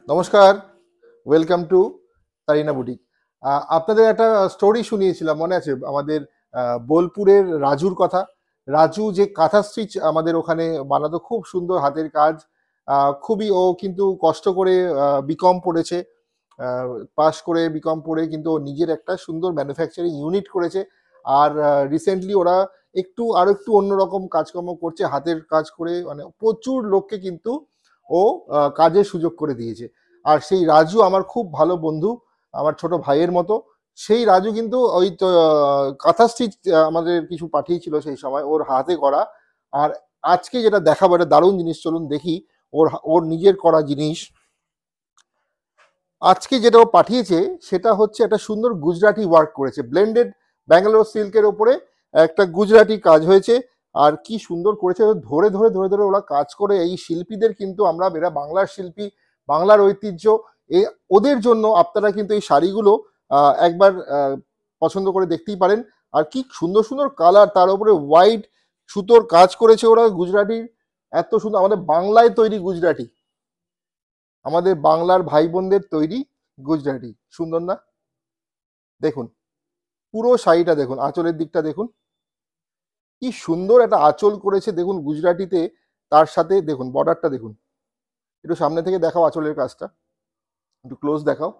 নমস্কার, welcome to তারিনা boutique. আপনাদের একটা স্টোরি শুনিয়েছিলাম, মনে আছে? আমাদের বোলপুরের রাজুর কথা। রাজু যে কাঁথা স্টিচ আমাদের ওখানে বানাতো, খুব সুন্দর হাতের কাজ। খুবই ও কিন্তু কষ্ট করে বিকম পড়েছে, পাশ করে বিকম পড়ে কিন্তু ও নিজের একটা সুন্দর ম্যানুফ্যাকচারিং ইউনিট করেছে। আর রিসেন্টলি ওরা আরো একটু অন্যরকম কাজকর্ম করছে, হাতের কাজ করে, মানে প্রচুর লোককে কিন্তু ও কাজের সুযোগ করে দিয়েছে। আর সেই রাজু আমার খুব ভালো বন্ধু, আমার ছোট ভাইয়ের মতো। সেই রাজু কিন্তু ওই তো কাঁথা স্টিচ আমাদের কিছু পাঠিয়েছিল সেই সময়, ওর হাতে করা। আর আজকে যেটা দেখাবো, এটা দারুণ জিনিস, চলুন দেখি। ওর ওর নিজের করা জিনিস আজকে যেটা ও পাঠিয়েছে, সেটা হচ্ছে একটা সুন্দর গুজরাটি ওয়ার্ক করেছে, ব্লেন্ডেড ব্যাঙ্গালোর সিল্কের ওপরে একটা গুজরাটি কাজ হয়েছে। আর কি সুন্দর করেছে, ধরে ধরে ধরে ধরে ওরা কাজ করে। এই শিল্পীদের কিন্তু আমরা, এরা বাংলার শিল্পী, বাংলার ঐতিহ্য, এ ওদের জন্য আপনারা কিন্তু এই শাড়িগুলো একবার পছন্দ করে দেখতেই পারেন। আর কি সুন্দর সুন্দর কালার, তার উপরে হোয়াইট সুতোর কাজ করেছে ওরা গুজরাটির। এত সুন্দর, আমাদের বাংলায় তৈরি গুজরাটি, আমাদের বাংলার ভাই বোনদের তৈরি গুজরাটি। সুন্দর না? দেখুন পুরো শাড়িটা দেখুন, আঁচলের দিকটা দেখুন, কি সুন্দর একটা আঁচল করেছে দেখুন গুজরাটিতে। তার সাথে দেখুন বর্ডারটা দেখুন, একটু সামনে থেকে দেখাও আঁচলের কাজটা, একটু ক্লোজ দেখাও।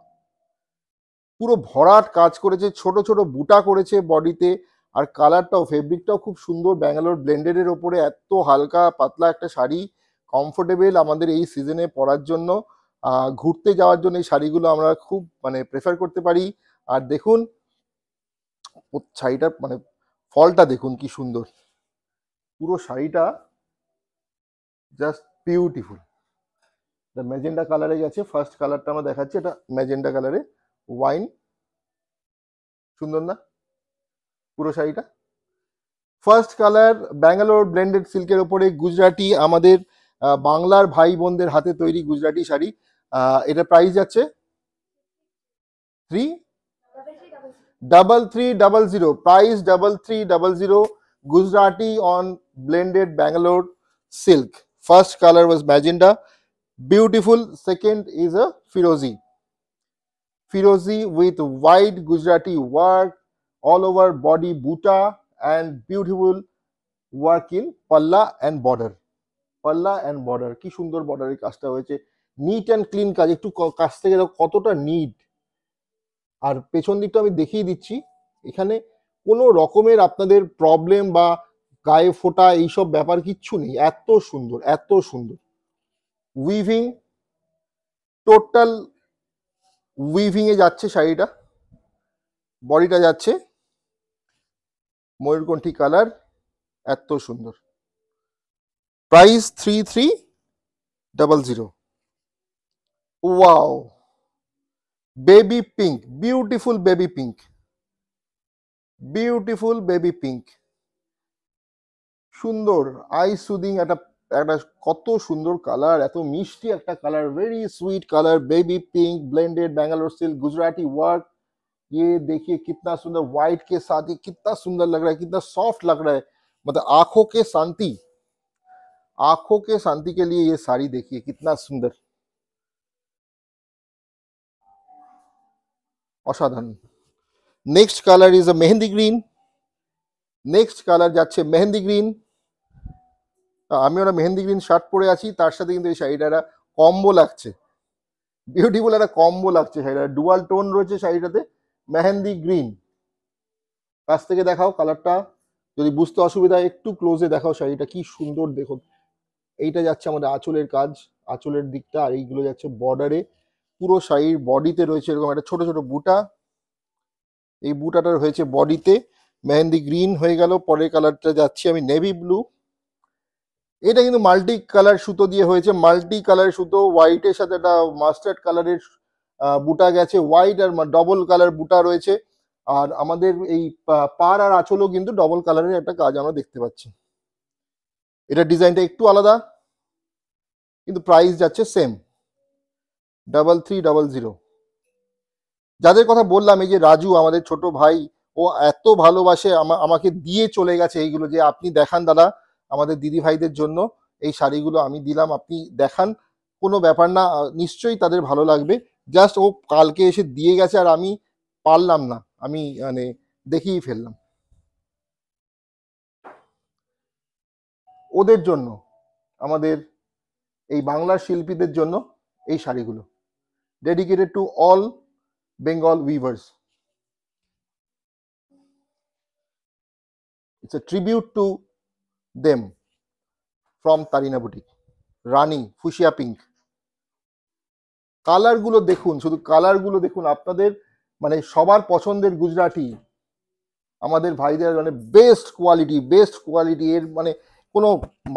পুরো ভরাট কাজ করেছে, ছোট ছোট বুটা করেছে বডিতে। আর কালারটাও, ফেব্রিকটাও খুব সুন্দর, ব্যাঙ্গালোর ব্লেন্ডেডের ওপরে এত হালকা পাতলা একটা শাড়ি, কমফোর্টেবল আমাদের এই সিজনে পরার জন্য, ঘুরতে যাওয়ার জন্য এই শাড়িগুলো আমরা খুব মানে প্রেফার করতে পারি। আর দেখুন শাড়িটার মানে ফলটা দেখুন কি সুন্দর, পুরো শাড়িটা জাস্ট বিউটিফুল। ম্যাজেন্ডা কালারে গেছে, ফার্স্ট কালারটা আমরা দেখাচ্ছি, এটা ম্যাজেন্ডা কালারে ওয়াইন। সুন্দর না পুরো শাড়িটা? ফার্স্ট কালার ব্যাঙ্গালোর ব্লেন্ডেড সিল্কের ওপরে গুজরাটি, আমাদের বাংলার ভাই বোনদের হাতে তৈরি গুজরাটি শাড়ি। এটা প্রাইস যাচ্ছে 3300, price 3300। Gujarati on blended Bangalore silk. First color was magenta, beautiful. Second is a Firozi with wide Gujarati work all over body, buta, and beautiful work in palla and border. পাল্লা অ্যান্ড বর্ডার, কি সুন্দর বর্ডারের কাজটা হয়েছে, neat and clean কাজ। একটু কাছ থেকে দেখো কতটা নিট। আর পেছন দিকটা আমি দেখিয়ে দিচ্ছি, এখানে কোনো রকমের আপনাদের প্রবলেম বা গায়ে ফোটা এইসব ব্যাপার কিচ্ছু নেই। এত সুন্দর, এত সুন্দর উইভিং, টোটাল উইভিং এ যাচ্ছে শাড়িটা, বডিটা যাচ্ছে ময়ূরকণ্ঠী কালার, এত সুন্দর। Price 3300। Wow, baby pink, beautiful baby pink, beautiful baby pink, সুন্দর আই সুদিং একটা, একটা কত সুন্দর কালার, এত মিষ্টি একটা colour, very sweet colour, baby pink blended Bangalore silk Gujarati work. ये देखिए कितना सुंदर, व्हाइट के साथ ये कितना सुंदर लग रहा है, कितना सॉफ्ट लग रहा है। मतलब आंखों के शांति के लिए ये साड़ी देखिए कितना सुंदर, অসাধারণ। Next colour is a mehendi green, next colour যাচ্ছে মেহেন্দি গ্রিন। আমি ওরা মেহেন্দি গ্রিন শার্ট পরে আছি, তার সাথে কিন্তু এই শাড়িটা কম্বো লাগছে, বিউটিফুল একটা কম্বো লাগছে শাড়িটা, ডুয়াল টোন রয়েছে শাড়িটাতে, মেহেন্দি গ্রিন। কাছ থেকে দেখাও কালারটা, যদি বুঝতে অসুবিধা হয় একটু ক্লোজে দেখাও শাড়িটা, কি সুন্দর দেখুন। এইটা যাচ্ছে আমাদের আঁচলের কাজ, আঁচলের দিকটা, আর এইগুলো যাচ্ছে বর্ডারে। পুরো শাড়ির বডিতে রয়েছে এরকম একটা ছোট ছোট বুটা, এই বুটাটার হয়েছে বডিতে মেহেন্দি গ্রিন হয়ে গেল। পরের কালারটা যাচ্ছি আমি নেভি ব্লু, এটা কিন্তু মাল্টি কালার সুতো দিয়ে হয়েছে, মাল্টি কালার সুতো, হোয়াইটের সাথে একটা মাস্টার্ড কালারের বুটা গেছে, হোয়াইট আর ডবল কালার বুটা রয়েছে। আর আমাদের এই পার আর আঁচলও কিন্তু ডবল কালারের একটা কাজ আমরা দেখতে পাচ্ছি। এটা ডিজাইনটা একটু আলাদা, কিন্তু প্রাইস যাচ্ছে সেম 3300। যাদের কথা বললাম, এই যে রাজু আমাদের ছোট ভাই, ও এত ভালোবাসে, আমাকে দিয়ে চলে গেছে এইগুলো, যে আপনি দেখান দাদা আমাদের দিদি ভাইদের জন্য এই শাড়িগুলো আমি দিলাম, আপনি দেখান। কোনো ব্যাপার না, নিশ্চয়ই তাদের ভালো লাগবে। জাস্ট ও কালকে এসে দিয়ে গেছে আর আমি পারলাম না, আমি মানে দেখিয়ে ফেললাম। ওদের জন্য, আমাদের এই বাংলার শিল্পীদের জন্য এই শাড়িগুলো, dedicated to all Bengal weavers. It's a tribute to them from Tarina boutique. Rani fuchsia pink, কালারগুলো দেখুন, শুধু কালারগুলো দেখুন, আপনাদের মানে সবার পছন্দের গুজরাটি, আমাদের ভাইদের মানে বেস্ট কোয়ালিটি, এর মানে কোনো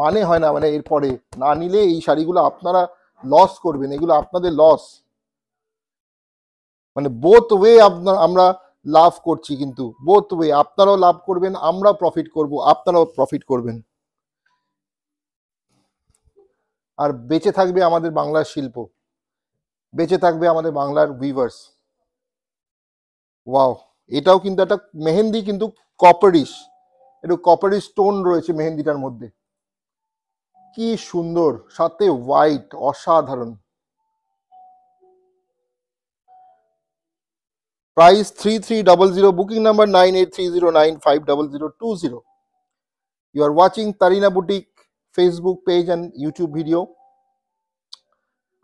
মানে হয় না, মানে এরপরে না নিলে এই শাড়িগুলো আপনারা লস করবেন, এগুলো আপনাদের লস, মানে বোথ ওয়ে আমরা লাভ করছি, কিন্তু বোথ ওয়ে, আপনারাও লাভ করবেন, আমরাও প্রফিট করব, আপনারাও প্রফিট করবেন, আর বেঁচে থাকবে আমাদের বাংলার শিল্প, বেঁচে থাকবে আমাদের বাংলার উইভার্স। ওয়াও, এটাও কিন্তু একটা মেহেন্দি, কিন্তু কপারিশ, একটু কপারিশ স্টোন রয়েছে মেহেন্দিটার মধ্যে, কি সুন্দর, সাথে হোয়াইট, অসাধারণ। Price 3300, booking number 9830950020। You are watching Tarina Boutique Facebook page and YouTube video.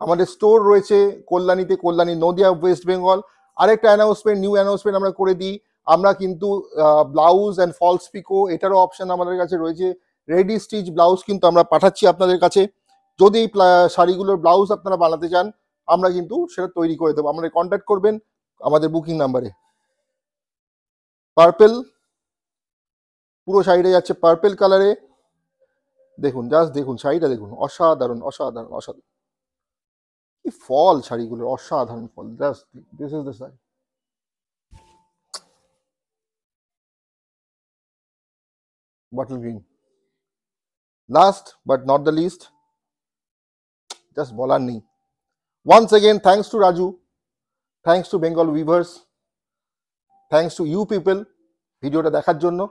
আমাদের স্টোর রয়েছে কল্যাণীতে, কল্যাণী নদিয়া, ওয়েস্ট বেঙ্গল। আরেকটা অ্যানাউন্সমেন্ট, নিউ অ্যানাউন্সমেন্ট আমরা করে দিই, আমরা কিন্তু ব্লাউজ অ্যান্ড ফলস পিকো এটারও অপশন আমাদের কাছে রয়েছে। রেডি স্টিচ ব্লাউজ কিন্তু আমরা পাঠাচ্ছি আপনাদের কাছে। যদি এই শাড়িগুলোর ব্লাউজ আপনারা বানাতে চান, আমরা কিন্তু সেটা তৈরি করে দেবো, আপনারা কন্ট্যাক্ট করবেন আমাদের বুকিং নাম্বারে। পার্পেল, পুরো শাড়িটা যাচ্ছে পার্পেল কালারে, দেখুন, জাস্ট দেখুন শাড়িটা দেখুন, অসাধারণ অসাধারণ অসাধারণ, কি ফল শাড়িগুলো, অসাধারণ ফল। Just this is the sari. Bottle green, last but not the list, just বলার নেই। Once again thanks to Raju, thanks to Bengal weavers, thanks to you people ভিডিওটা দেখার জন্য।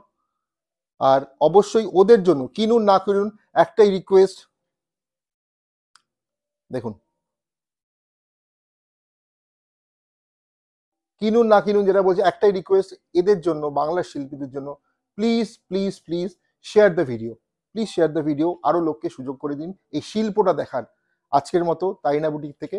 আর অবশ্যই ওদের জন্য কিনুন না কিনুন একটাই রিকোয়েস্ট, দেখুন কিনুন না কিনুন যেটা বলছে, একটাই রিকোয়েস্ট এদের জন্য, বাংলার শিল্পীদের জন্য, please please please share the video, please share the video, আরো লোককে সুযোগ করে দিন এই শিল্পটা দেখার। আজকের মতো তারিনা বুটিক থেকে